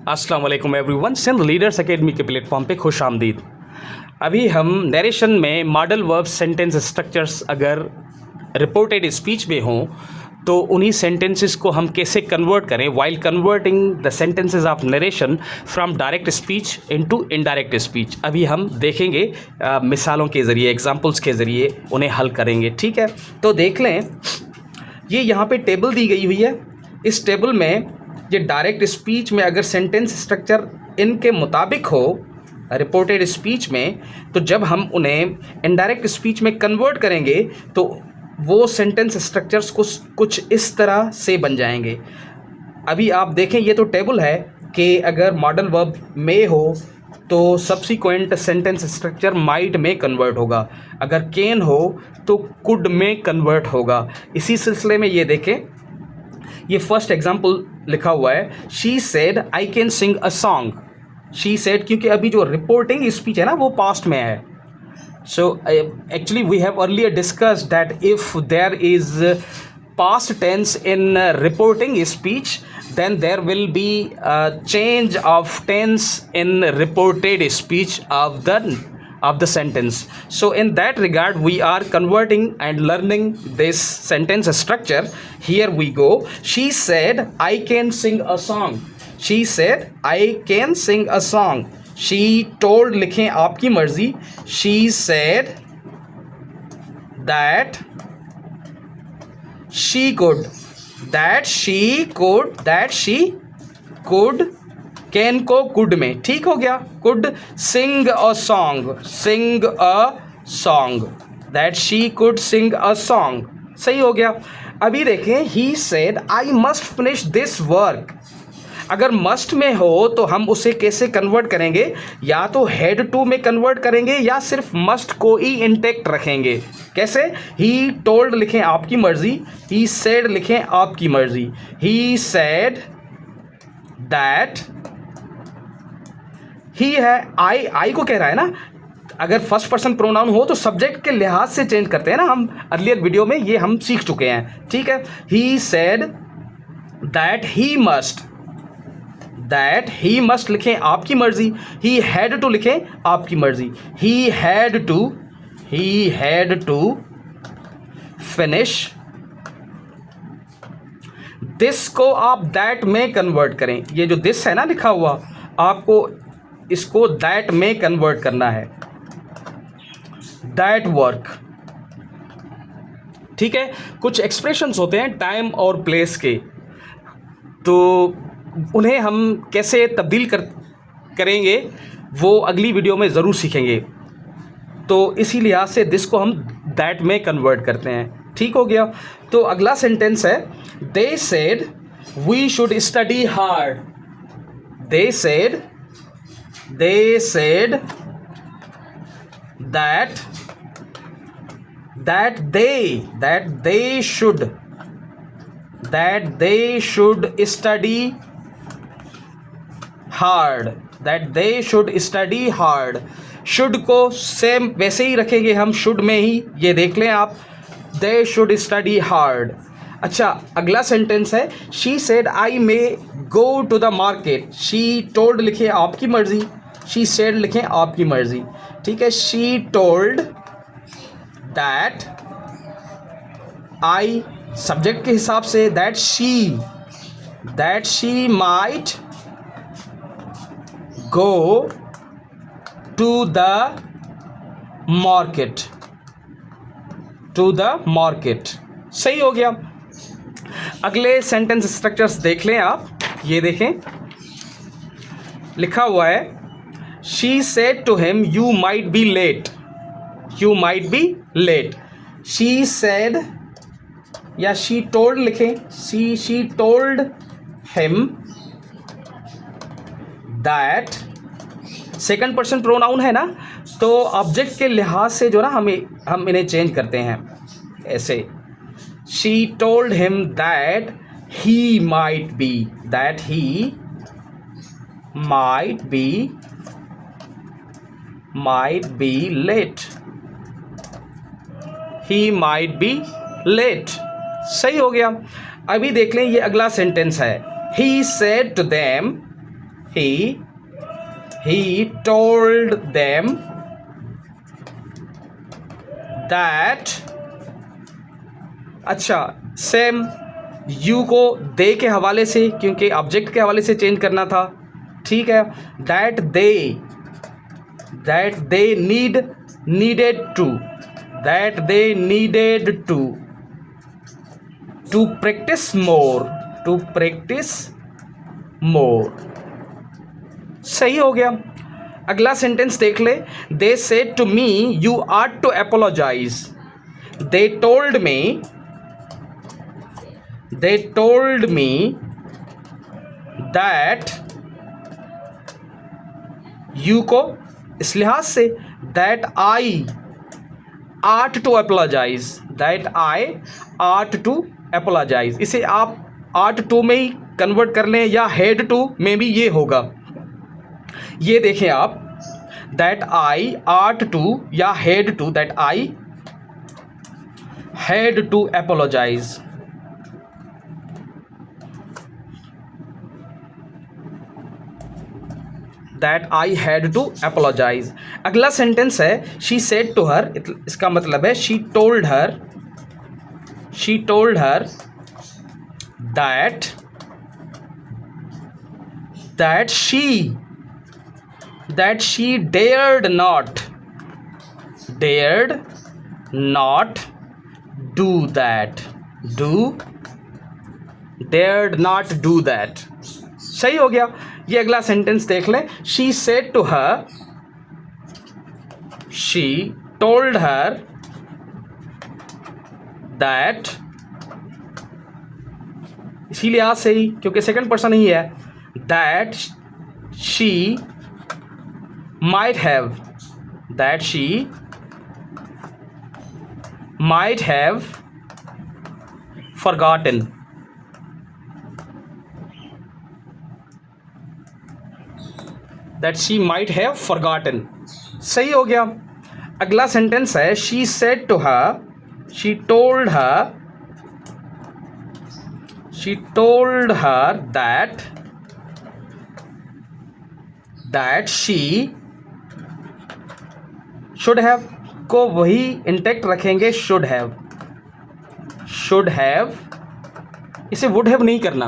अस्सलाम वालेकुम everyone, Sindh leaders academy के प्लेटफॉर्म पे खुश आमदीद। अभी हम नरेशन में मॉडल वर्ब सेंटेंस स्ट्रक्चर्स अगर रिपोर्टेड स्पीच में हों तो उन्हीं सेंटेंसेस को हम कैसे कन्वर्ट करें while converting the sentences of narration from direct speech into indirect speech. अभी हम देखेंगे मिसालों के ज़रिए, एग्जांपल्स के ज़रिए उन्हें हल करेंगे। ठीक है, तो देख लें, ये यहाँ पे टेबल दी गई हुई है। इस टेबल में ये डायरेक्ट स्पीच में अगर सेंटेंस स्ट्रक्चर इनके मुताबिक हो रिपोर्टेड स्पीच में, तो जब हम उन्हें इनडायरेक्ट स्पीच में कन्वर्ट करेंगे तो वो सेंटेंस स्ट्रक्चर्स कुछ इस तरह से बन जाएंगे। अभी आप देखें, ये तो टेबल है कि अगर मॉडल वर्ब में हो तो सब्सिक्वेंट सेंटेंस स्ट्रक्चर माइट में कन्वर्ट होगा, अगर कैन हो तो कुड में कन्वर्ट होगा। इसी सिलसिले में ये देखें, ये फर्स्ट एग्जाम्पल लिखा हुआ है, she said I can sing a song. She said क्योंकि अभी जो रिपोर्टिंग स्पीच है ना वो पास्ट में है। So actually we have earlier discussed that if there is past tense in reporting speech, then there will be a change of tense in reported speech of the sentence. So in that regard we are converting and learning this sentence structure. Here we go. She said I can sing a song. She said I can sing a song. She told, लिखें आपकी मर्जी, she said that she could, can को could में, ठीक हो गया, could sing a song, that she could sing a song, सही हो गया। अभी देखें, he said I must finish this work. अगर मस्ट में हो तो हम उसे कैसे कन्वर्ट करेंगे, या तो हेड टू में कन्वर्ट करेंगे या सिर्फ मस्ट को ही इंटेक्ट रखेंगे। कैसे? ही टोल्ड लिखें आपकी मर्जी, ही सेड लिखें आपकी मर्जी, ही सेड दैट, ही है आई को कह रहा है ना। अगर फर्स्ट पर्सन प्रोनाउन हो तो सब्जेक्ट के लिहाज से चेंज करते हैं ना, हम अर्लियर वीडियो में ये हम सीख चुके हैं। ठीक है, he said that he must लिखें आपकी मर्जी, ही हैड टू लिखें आपकी मर्जी, he had to finish this को आप दैट में कन्वर्ट करें। ये जो दिस है ना लिखा हुआ, आपको इसको दैट में कन्वर्ट करना है, दैट वर्क। ठीक है, कुछ एक्सप्रेशंस होते हैं टाइम और प्लेस के, तो उन्हें हम कैसे तब्दील करेंगे वो अगली वीडियो में ज़रूर सीखेंगे। तो इसी लिहाज से दिस को हम दैट में कन्वर्ट करते हैं। ठीक हो गया। तो अगला सेंटेंस है, they said we should study hard. They said that they should study hard। Should को सेम वैसे ही रखेंगे हम, शुड में ही, ये देख लें आप, they should study hard। अच्छा, अगला सेंटेंस है, she said I may go to the market। she told लिखें आपकी मर्जी, she said लिखें आपकी मर्जी। ठीक है, she told that I, subject के हिसाब से, that she might go to the market। सही हो गया। अगले सेंटेंस स्ट्रक्चर्स देख लें आप, ये देखें, लिखा हुआ है, she said to him you might be late। she said या she told लिखें, she told him that, second person pronoun है ना, तो ऑब्जेक्ट के लिहाज से जो ना हम इन्हें चेंज करते हैं ऐसे, she told him that he might be late। सही हो गया। अभी देख लें, ये अगला सेंटेंस है, he said to them he told them that, अच्छा सेम यू को दे के हवाले से, क्योंकि ऑब्जेक्ट के हवाले से चेंज करना था, ठीक है। That they needed to practice more। सही हो गया। अगला सेंटेंस देख ले। They said to me you are to apologize। they told me that, you को इस लिहाज से that I ought to apologize, इसे आप ought to में ही कन्वर्ट कर लें या had to में भी ये होगा। ये देखें आप, that I ought to या had to, that I had to apologize। that I had to apologize। अगला सेंटेंस है she said to her, इसका मतलब है she told her that she dared not do that। dared not do that। सही हो गया। ये अगला सेंटेंस देख लें। she said to her, she told her that, इसी लिहाज से ही क्योंकि सेकंड पर्सन ही है, that she might have forgotten। सही हो गया। अगला सेंटेंस है she said to her, she told her that she should have को वही इंटेक्ट रखेंगे, should have, इसे would have नहीं करना।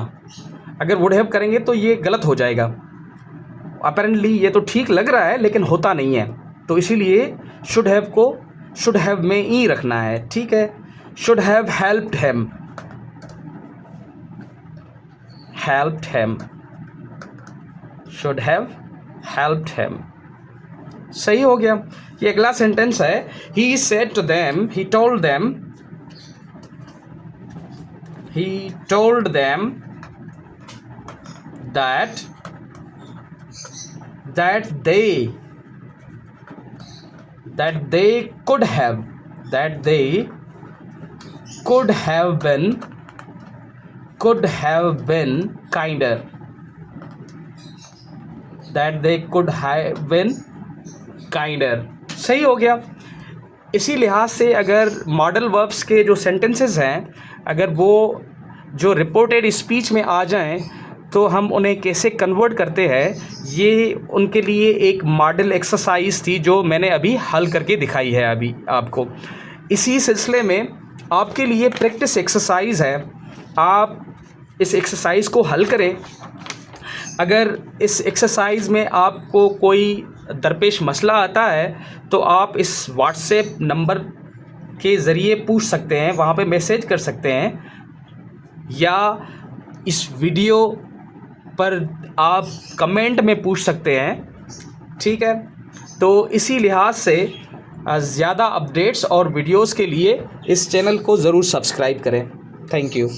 अगर would have करेंगे तो ये गलत हो जाएगा। अपेरेंटली ये तो ठीक लग रहा है लेकिन होता नहीं है, तो इसीलिए शुड हैव को शुड हैव में ही रखना है, ठीक है। Should have helped him, should have helped him. सही हो गया। ये अगला सेंटेंस है he said to them, he told them that they could have been kinder। सही हो गया। इसी लिहाज से अगर मॉडल वर्ब्स के जो सेंटेंसेस हैं, अगर वो जो रिपोर्टेड स्पीच में आ जाएं तो हम उन्हें कैसे कन्वर्ट करते हैं, ये उनके लिए एक मॉडल एक्सरसाइज थी जो मैंने अभी हल करके दिखाई है अभी आपको। इसी सिलसिले में आपके लिए प्रैक्टिस एक्सरसाइज है, आप इस एक्सरसाइज को हल करें। अगर इस एक्सरसाइज में आपको कोई दरपेश मसला आता है तो आप इस व्हाट्सएप नंबर के ज़रिए पूछ सकते हैं, वहाँ पे मैसेज कर सकते हैं, या इस वीडियो पर आप कमेंट में पूछ सकते हैं, ठीक है। तो इसी लिहाज से ज़्यादा अपडेट्स और वीडियोस के लिए इस चैनल को ज़रूर सब्सक्राइब करें। Thank you.